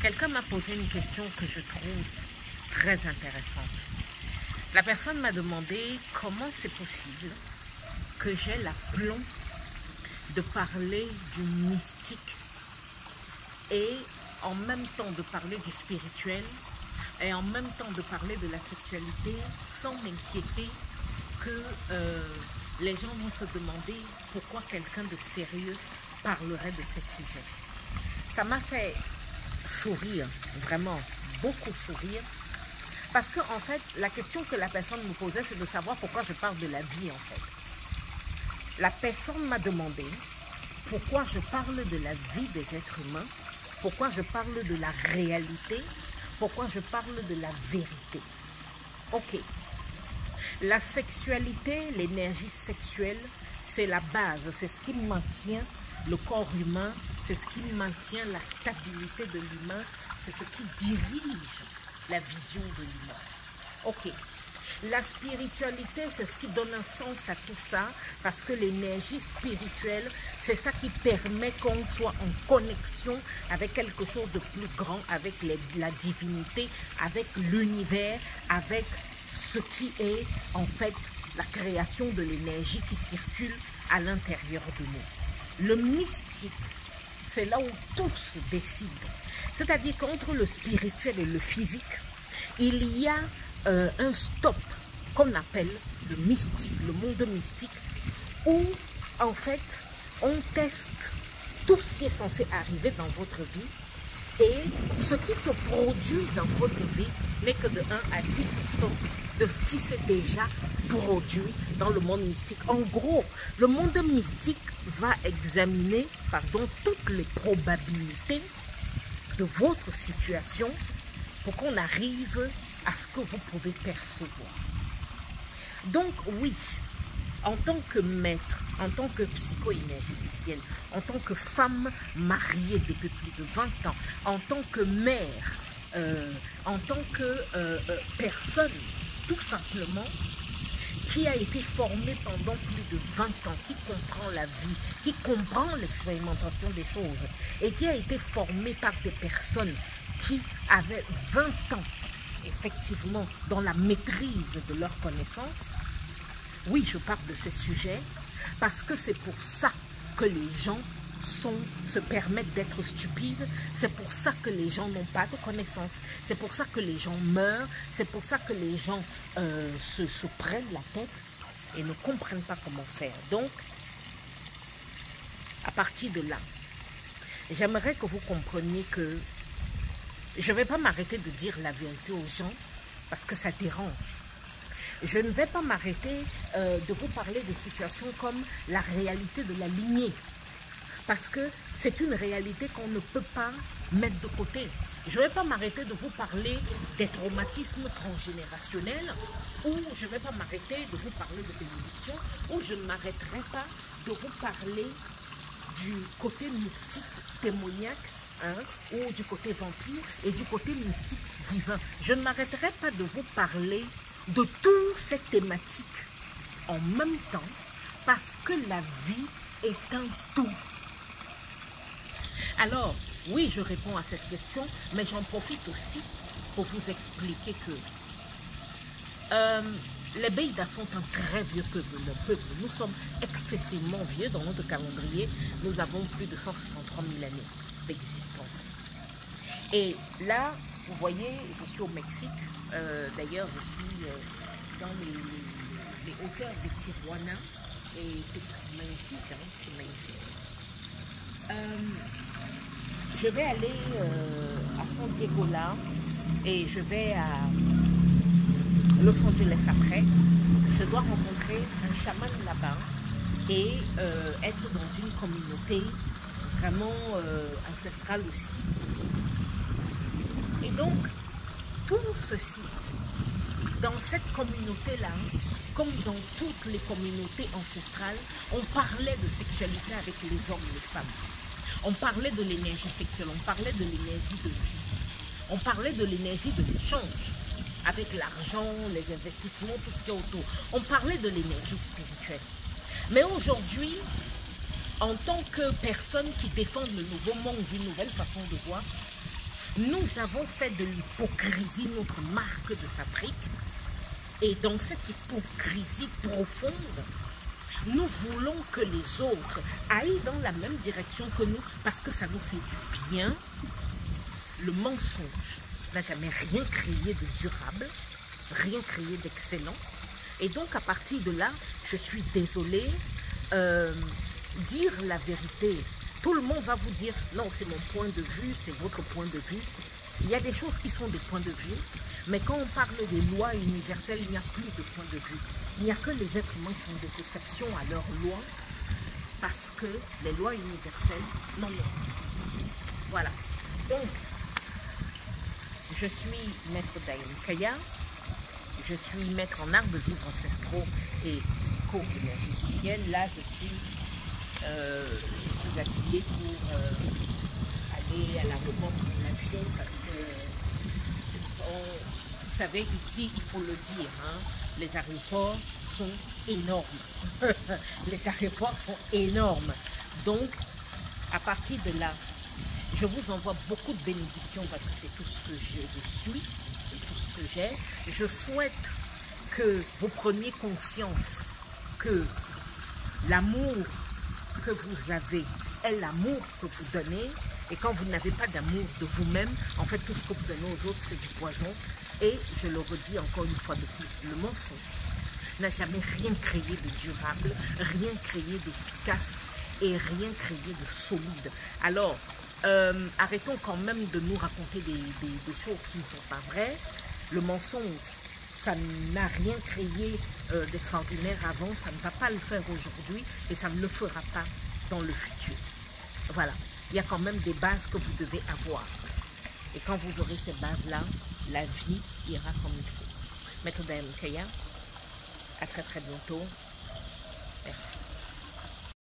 Quelqu'un m'a posé une question que je trouve très intéressante. La personne m'a demandé comment c'est possible que j'ai l'aplomb de parler du mystique et en même temps de parler du spirituel et en même temps de parler de la sexualité sans m'inquiéter que les gens vont se demander pourquoi quelqu'un de sérieux parlerait de ces sujets. Ça m'a fait sourire, vraiment beaucoup sourire, parce que en fait la question que la personne me posait, c'est de savoir pourquoi je parle de la vie. En fait, la personne m'a demandé pourquoi je parle de la vie des êtres humains, pourquoi je parle de la réalité, pourquoi je parle de la vérité. Ok, la sexualité, l'énergie sexuelle, c'est la base, c'est ce qui maintient le corps humain, c'est ce qui maintient la stabilité de l'humain, c'est ce qui dirige la vision de l'humain. Ok, la spiritualité, c'est ce qui donne un sens à tout ça, parce que l'énergie spirituelle, c'est ça qui permet qu'on soit en connexion avec quelque chose de plus grand, avec la divinité, avec l'univers, avec ce qui est en fait la création de l'énergie qui circule à l'intérieur de nous. Le mystique, c'est là où tout se décide. C'est-à-dire qu'entre le spirituel et le physique, il y a un stop qu'on appelle le mystique, le monde mystique, où en fait on teste tout ce qui est censé arriver dans votre vie, et ce qui se produit dans votre vie n'est que de 1 à 10% de ce qui s'est déjà produit dans le monde mystique. En gros, le monde mystique va examiner, toutes les probabilités de votre situation pour qu'on arrive à ce que vous pouvez percevoir. Donc oui, en tant que maître, en tant que psycho-énergéticienne, en tant que femme mariée depuis plus de 20 ans, en tant que mère, en tant que personne, tout simplement, qui a été formée pendant plus de 20 ans, qui comprend la vie, qui comprend l'expérimentation des choses, et qui a été formée par des personnes qui avaient 20 ans, effectivement, dans la maîtrise de leurs connaissances. Oui, je parle de ces sujets parce que c'est pour ça que les gens se permettent d'être stupides, c'est pour ça que les gens n'ont pas de connaissances, c'est pour ça que les gens meurent, c'est pour ça que les gens se prennent la tête et ne comprennent pas comment faire. Donc, à partir de là, j'aimerais que vous compreniez que je ne vais pas m'arrêter de dire la vérité aux gens parce que ça dérange. Je ne vais pas m'arrêter de vous parler de situations comme la réalité de la lignée, parce que c'est une réalité qu'on ne peut pas mettre de côté. Je ne vais pas m'arrêter de vous parler des traumatismes transgénérationnels, ou je ne vais pas m'arrêter de vous parler de bénédiction, ou je ne m'arrêterai pas de vous parler du côté mystique, démoniaque, ou du côté vampire et du côté mystique divin. Je ne m'arrêterai pas de vous parler de toutes ces thématiques en même temps, parce que la vie est un tout. Alors, oui, je réponds à cette question, mais j'en profite aussi pour vous expliquer que les Beïdas sont un très vieux peuple. Nous sommes excessivement vieux dans notre calendrier. Nous avons plus de 163 000 années d'existence. Et là, vous voyez, je suis au Mexique. D'ailleurs, je suis dans les hauteurs de Tijuana. Et c'est magnifique, c'est magnifique. Je vais aller à San Diego là, et je vais à Los Angeles après. Je dois rencontrer un chaman là-bas et être dans une communauté vraiment ancestrale aussi. Et donc, tout ceci, dans cette communauté-là, comme dans toutes les communautés ancestrales, on parlait de sexualité avec les hommes et les femmes. On parlait de l'énergie sexuelle, on parlait de l'énergie de vie. On parlait de l'énergie de l'échange, avec l'argent, les investissements, tout ce qui est autour. On parlait de l'énergie spirituelle. Mais aujourd'hui, en tant que personnes qui défendent le nouveau monde d'une nouvelle façon de voir, Nous avons fait de l'hypocrisie notre marque de fabrique. Et dans cette hypocrisie profonde, nous voulons que les autres aillent dans la même direction que nous parce que ça nous fait du bien. Le mensonge n'a jamais rien créé de durable, rien créé d'excellent. Et donc à partir de là, je suis désolée, dire la vérité, tout le monde va vous dire non, c'est mon point de vue, c'est votre point de vue. Il y a des choses qui sont des points de vue, mais quand on parle des lois universelles, il n'y a plus de point de vue. Il n'y a que les êtres humains qui ont des exceptions à leurs lois, parce que les lois universelles, non. Voilà. Donc, je suis maître Dayan Kaya, je suis maître en art de vivre ancestraux et psycho-énergéticienne. Là, je suis habillée pour aller à l'aéroport de l'avion parce que, vous savez, ici, il faut le dire, hein, les aéroports sont énormes. Les aéroports sont énormes. Donc, à partir de là, je vous envoie beaucoup de bénédictions parce que c'est tout ce que je suis, et tout ce que j'ai. Je souhaite que vous preniez conscience que l'amour que vous avez est l'amour que vous donnez. Et quand vous n'avez pas d'amour de vous-même, en fait, tout ce que vous donnez aux autres, c'est du poison. Et je le redis encore une fois de plus, le mensonge n'a jamais rien créé de durable, rien créé d'efficace et rien créé de solide. Alors, arrêtons quand même de nous raconter des choses qui ne sont pas vraies. Le mensonge, ça n'a rien créé d'extraordinaire avant, ça ne va pas le faire aujourd'hui et ça ne le fera pas dans le futur. Voilà, il y a quand même des bases que vous devez avoir. Et quand vous aurez ces bases-là, la vie ira comme il faut. Maître Dayan Kaya, à très très bientôt.